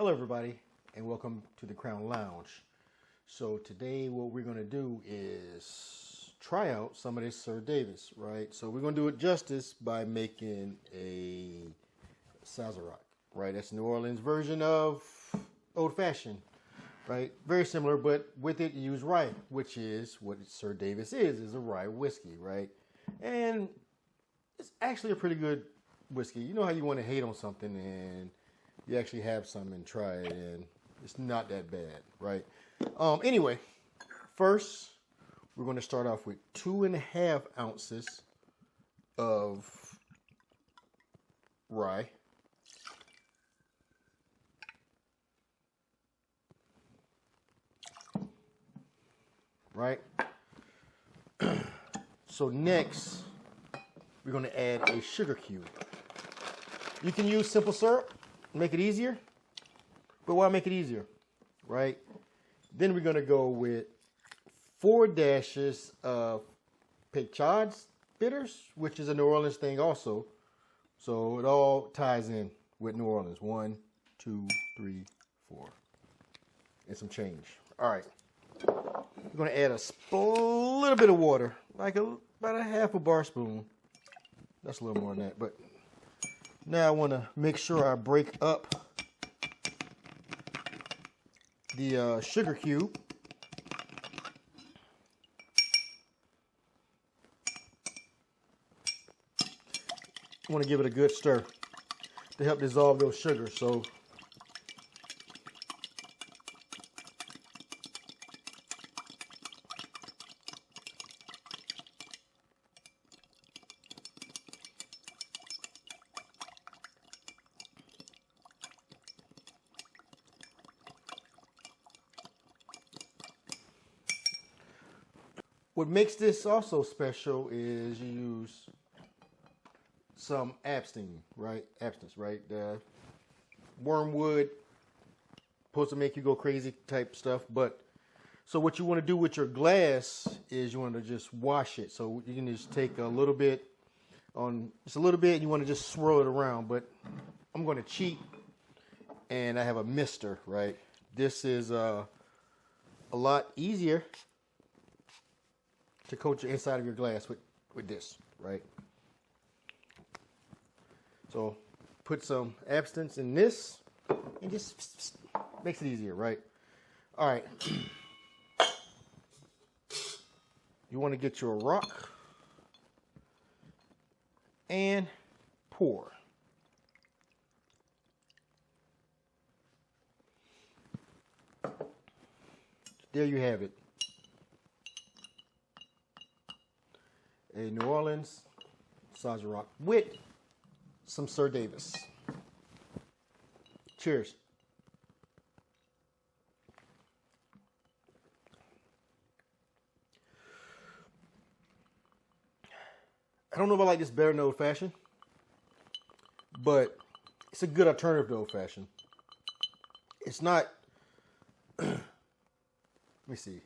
Hello everybody and welcome to the Crown Lounge. So today what we're going to do is try out some of this SirDavis, right? So we're going to do it justice by making a Sazerac, right? That's New Orleans version of old fashioned, right? Very similar, but with it you use rye, which is what SirDavis is a rye whiskey, right? And it's actually a pretty good whiskey. You know how you want to hate on something and you actually have some and try it and it's not that bad, right? Anyway, first we're going to start off with 2.5 ounces of rye. Right? So next we're going to add a sugar cube. You can use simple syrup, make it easier. But why make it easier, right? Then we're going to go with 4 dashes of Peychaud bitters, which is a New Orleans thing also. So it all ties in with New Orleans. 1, 2, 3, 4. And some change. All right. We're going to add a little bit of water, like about a half a bar spoon. That's a little more than that. But now I want to make sure I break up the sugar cube. I want to give it a good stir to help dissolve those sugars. So what makes this also special is you use some absinthe, right? Absinthe, right? Wormwood, supposed to make you go crazy type stuff. But so what you want to do with your glass is you want to just wash it. So you can just take a little bit just a little bit, and you want to just swirl it around. But I'm going to cheat, and I have a mister, right? This is a lot easier to coat your inside of your glass with this, right? So put some absinthe in this and just makes it easier, right? All right. You want to get your rock and pour. There you have it. A New Orleans Sazerac with some SirDavis. Cheers. I don't know if I like this better than old fashioned, but it's a good alternative to old fashioned. It's not, let me see,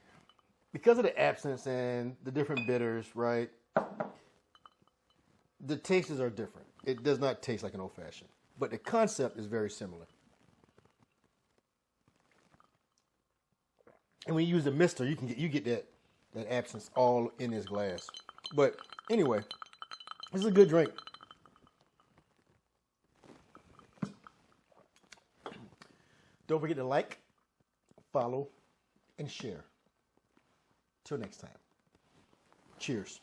because of the absinthe and the different bitters, right? The tastes are different. It does not taste like an old-fashioned, but the concept is very similar. And when you use the mister, you get that absinthe all in this glass. But anyway, this is a good drink. Don't forget to like, follow, and share. Till next time. Cheers.